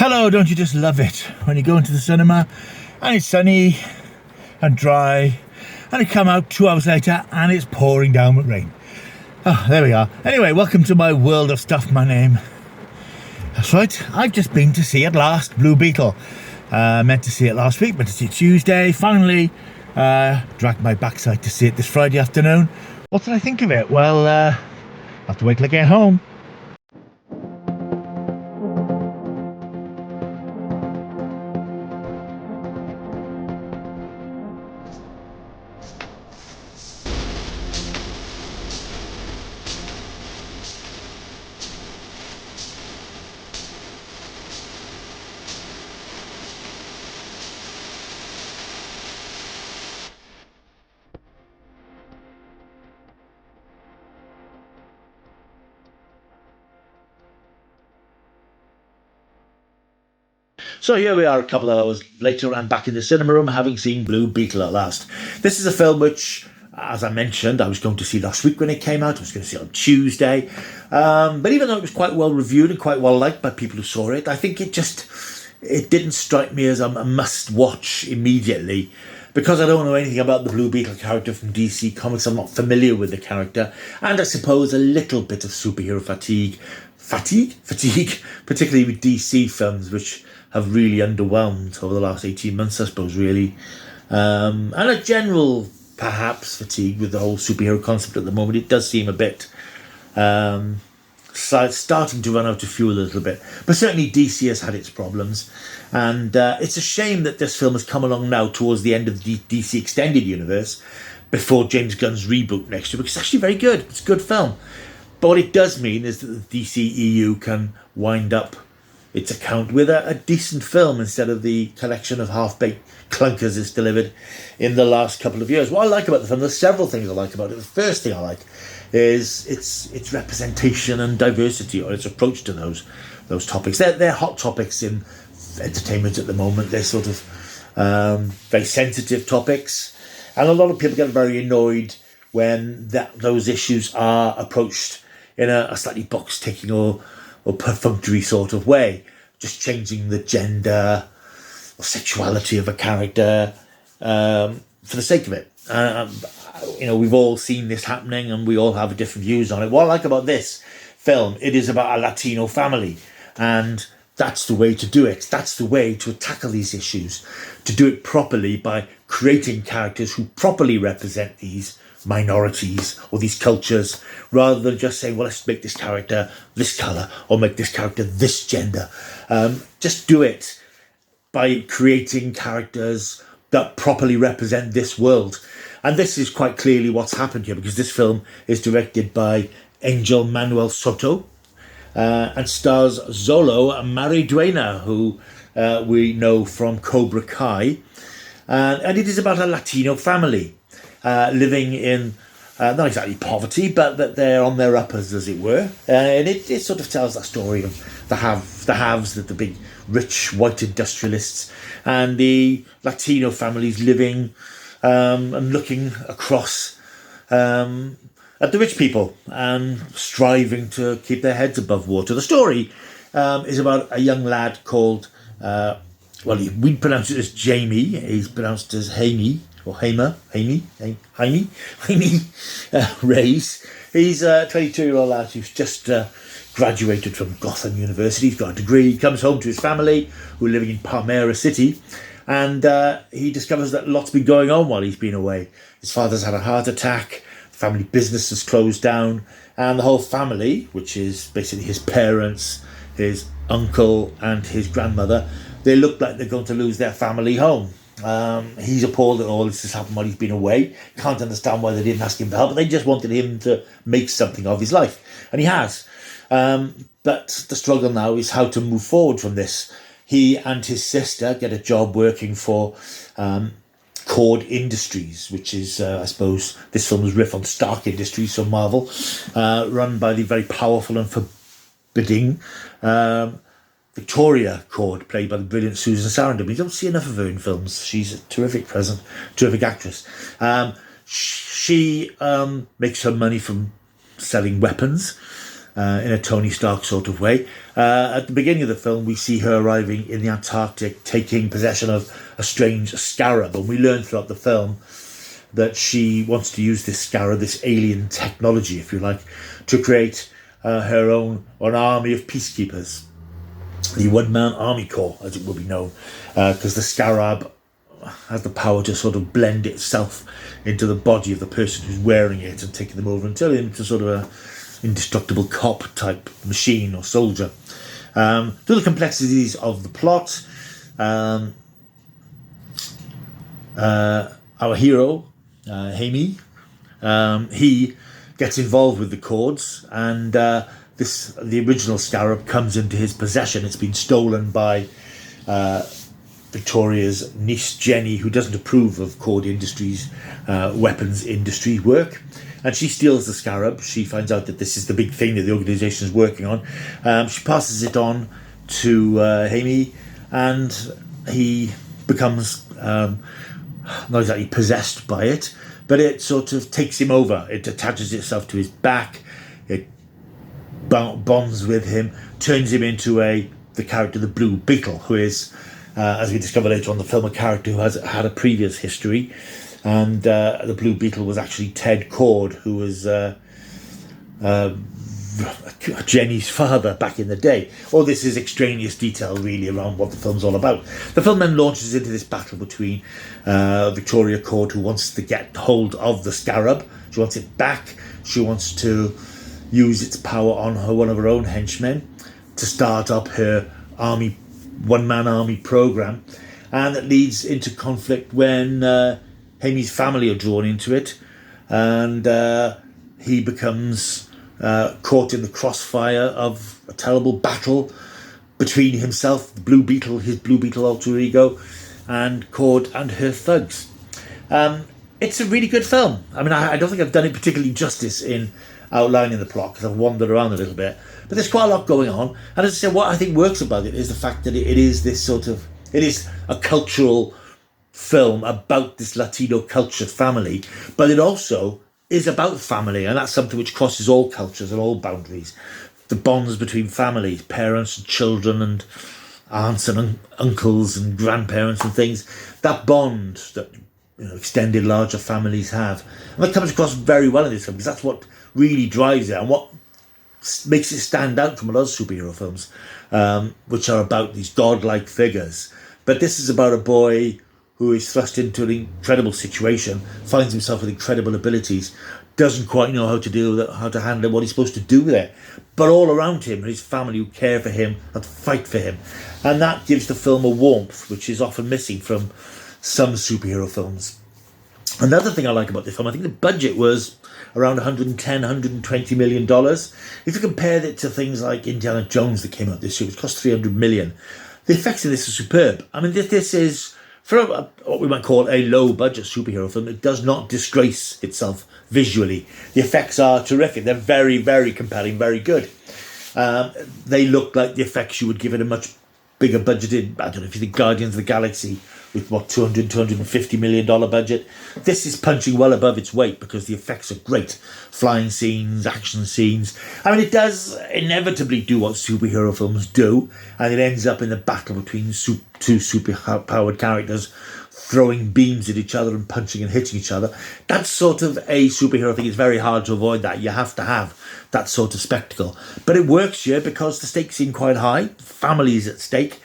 Hello, don't you just love it when you go into the cinema and it's sunny and dry and you come out 2 hours later and it's pouring down with rain. Oh, there we are. Anyway, welcome to my world of stuff, my name. That's right, I've just been to see at last Blue Beetle. Meant to see it last week, meant to see it Tuesday. Finally, dragged my backside to see it this Friday afternoon. What did I think of it? Well, I'll have to wait till I get home. So here we are a couple of hours later and back in the cinema room having seen Blue Beetle at last. This is a film which, as I mentioned, I was going to see last week when it came out. I was going to see it on Tuesday. But even though it was quite well reviewed and quite well liked by people who saw it, I think it didn't strike me as a must-watch immediately. Because I don't know anything about the Blue Beetle character from DC Comics, I'm not familiar with the character. And I suppose a little bit of superhero fatigue, particularly with DC films, which have really underwhelmed over the last 18 months, I suppose, really. And a general, perhaps, fatigue with the whole superhero concept at the moment. It does seem a bit starting to run out of fuel a little bit. But certainly DC has had its problems. And it's a shame that this film has come along now towards the end of the DC Extended Universe before James Gunn's reboot next year, because it's actually very good. It's a good film. But what it does mean is that the DCEU can wind up its account with a decent film instead of the collection of half-baked clunkers it's delivered in the last couple of years. What I like about the film, there's several things I like about it. The first thing I like is its representation and diversity, or its approach to those topics. They're hot topics in entertainment at the moment. They're sort of very sensitive topics, and a lot of people get very annoyed when those issues are approached in a slightly box-ticking or perfunctory sort of way, just changing the gender or sexuality of a character for the sake of it. We've all seen this happening and we all have different views on it. What I like about this film, it is about a Latino family, and that's the way to do it. That's the way to tackle these issues, to do it properly by creating characters who properly represent these minorities or these cultures, rather than just saying, well, let's make this character this colour or make this character this gender. Just do it by creating characters that properly represent this world. And this is quite clearly what's happened here, because this film is directed by Angel Manuel Soto and stars Zolo Mariduena, who we know from Cobra Kai. And it is about a Latino family living in not exactly poverty, but that they're on their uppers, as it were. And it sort of tells that story of the haves, the big rich white industrialists, and the Latino families living and looking across at the rich people and striving to keep their heads above water. The story is about a young lad called, we pronounce it as Jamie. He's pronounced as Hamey, or Hamer, Hamey Reyes. He's a 22-year-old lad who's just graduated from Gotham University. He's got a degree. He comes home to his family, who are living in Palmyra City, and he discovers that lots been going on while he's been away. His father's had a heart attack, the family business has closed down, and the whole family, which is basically his parents, his uncle, and his grandmother, they look like they're going to lose their family home. He's appalled that all this has happened while he's been away. Can't understand why they didn't ask him for help, but they just wanted him to make something of his life, and he has. But the struggle now is how to move forward from this. He and his sister get a job working for Cord Industries, which is, I suppose, this film was riff on Stark Industries from Marvel, run by the very powerful and forbidding Victoria Cord, played by the brilliant Susan Sarandon. You don't see enough of her in films. She's a terrific actress. She makes her money from selling weapons, in a Tony Stark sort of way. At the beginning of the film, we see her arriving in the Antarctic, taking possession of a strange scarab, and we learn throughout the film that she wants to use this scarab, this alien technology, if you like, to create her own an army of peacekeepers, the one-man army corps, as it will be known, because the scarab has the power to sort of blend itself into the body of the person who's wearing it and taking them over and turning them into sort of a indestructible cop type machine or soldier. Through the complexities of the plot, our hero, Hamey, he gets involved with the Cords, and the original scarab comes into his possession. It's been stolen by Victoria's niece Jenny, who doesn't approve of Cord Industries' weapons industry work, and she steals the scarab. She finds out that this is the big thing that the organisation is working on. She passes it on to Hamey, and he becomes not exactly possessed by it, but it sort of takes him over. It attaches itself to his back, it bonds with him, turns him into the character, the Blue Beetle, who is, as we discover later on in the film, a character who has had a previous history. And the Blue Beetle was actually Ted Cord, who was Jenny's father back in the day. All this is extraneous detail, really, around what the film's all about. The film then launches into this battle between Victoria Cord, who wants to get hold of the scarab. She wants it back. She wants to use its power on one of her own henchmen to start up her one-man army program. And that leads into conflict when Hamey's family are drawn into it, and he becomes caught in the crossfire of a terrible battle between himself, the Blue Beetle, his Blue Beetle alter ego, and Cord and her thugs. It's a really good film. I mean, I don't think I've done it particularly justice in outlining the plot, because I've wandered around a little bit, but there's quite a lot going on. And as I say, what I think works about it is the fact that it is this sort of, it is a cultural film about this Latino culture family, but it also is about family, and that's something which crosses all cultures and all boundaries. The bonds between families, parents and children, and aunts and uncles and grandparents and things, that bond that extended larger families have, and that comes across very well in this film, because that's what really drives it and what makes it stand out from a lot of superhero films, which are about these godlike figures. But this is about a boy who is thrust into an incredible situation, finds himself with incredible abilities, doesn't quite know how to deal with it, how to handle what he's supposed to do with it. But all around him, his family who care for him and fight for him. And that gives the film a warmth, which is often missing from some superhero films. Another thing I like about this film, I think the budget was around 110, 120 million dollars. If you compare it to things like Indiana Jones that came out this year, which cost 300 million, the effects of this are superb. I mean, this is, for what we might call a low-budget superhero film, it does not disgrace itself visually. The effects are terrific. They're very, very compelling, very good. They look like the effects you would give it a much bigger budgeted, I don't know if you think Guardians of the Galaxy, with what, $250 million budget. This is punching well above its weight because the effects are great. Flying scenes, action scenes. I mean, it does inevitably do what superhero films do, and it ends up in the battle between two super-powered characters throwing beams at each other and punching and hitting each other. That's sort of a superhero thing. It's very hard to avoid that. You have to have that sort of spectacle. But it works here because the stakes seem quite high. Family is at stake.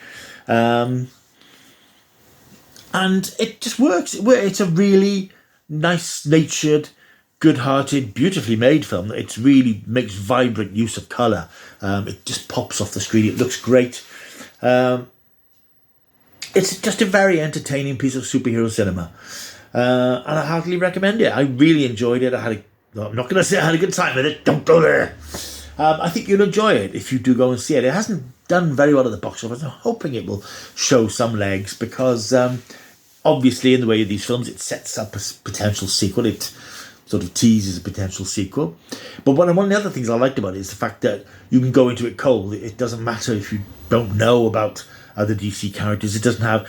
And it just works. It's a really nice-natured, good-hearted, beautifully made film. It really makes vibrant use of colour. It just pops off the screen. It looks great. It's just a very entertaining piece of superhero cinema. And I heartily recommend it. I really enjoyed it. I'm not going to say I had a good time with it. Don't go there. I think you'll enjoy it if you do go and see it. It hasn't done very well at the box office. I'm hoping it will show some legs because obviously in the way of these films, it sets up a potential sequel. It sort of teases a potential sequel. But one of the other things I liked about it is the fact that you can go into it cold. It doesn't matter if you don't know about other DC characters. It doesn't have...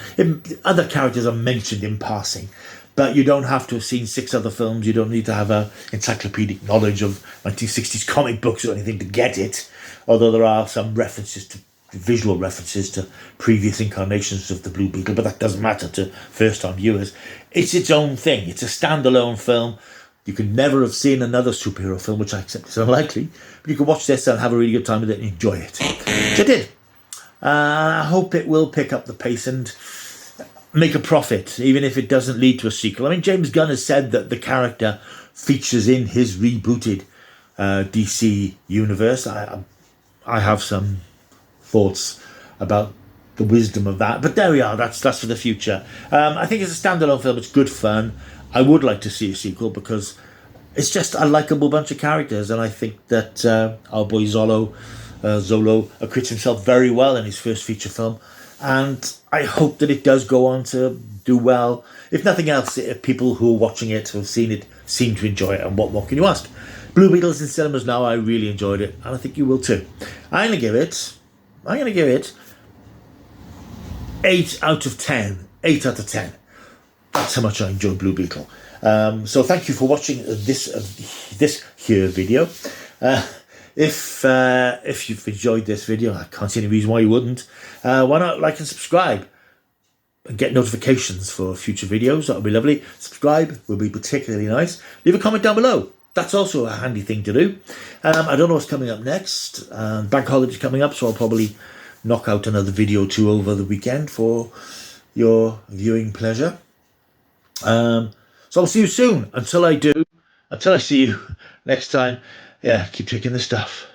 other characters are mentioned in passing. But you don't have to have seen 6 other films. You don't need to have a encyclopedic knowledge of 1960s comic books or anything to get it. Although there are some references to visual references to previous incarnations of the Blue Beetle, but that doesn't matter to first-time viewers. It's its own thing. It's a standalone film. You could never have seen another superhero film, which I accept is unlikely, but you can watch this and have a really good time with it and enjoy it. Which I did. I hope it will pick up the pace and make a profit, even if it doesn't lead to a sequel. I mean, James Gunn has said that the character features in his rebooted DC universe. I have some thoughts about the wisdom of that, but there we are. That's for the future. I think it's a standalone film. It's good fun. I would like to see a sequel because it's just a likeable bunch of characters, and I think that our boy Zolo acquits himself very well in his first feature film, and I hope that it does go on to do well. If nothing else, if people who are watching it, who have seen it, seem to enjoy it, and what more can you ask? Blue Beetle's in cinemas now. I really enjoyed it, and I think you will too. I'm going to give it 8 out of 10. 8 out of 10. That's how much I enjoy Blue Beetle. So thank you for watching this here video. If you've enjoyed this video, I can't see any reason why you wouldn't. Why not like and subscribe and get notifications for future videos? That would be lovely. Subscribe would be particularly nice. Leave a comment down below. That's also a handy thing to do. I don't know what's coming up next. Bank holiday's coming up, so I'll probably knock out another video or 2 over the weekend for your viewing pleasure. So I'll see you soon. Until I see you next time, yeah, keep checking the stuff.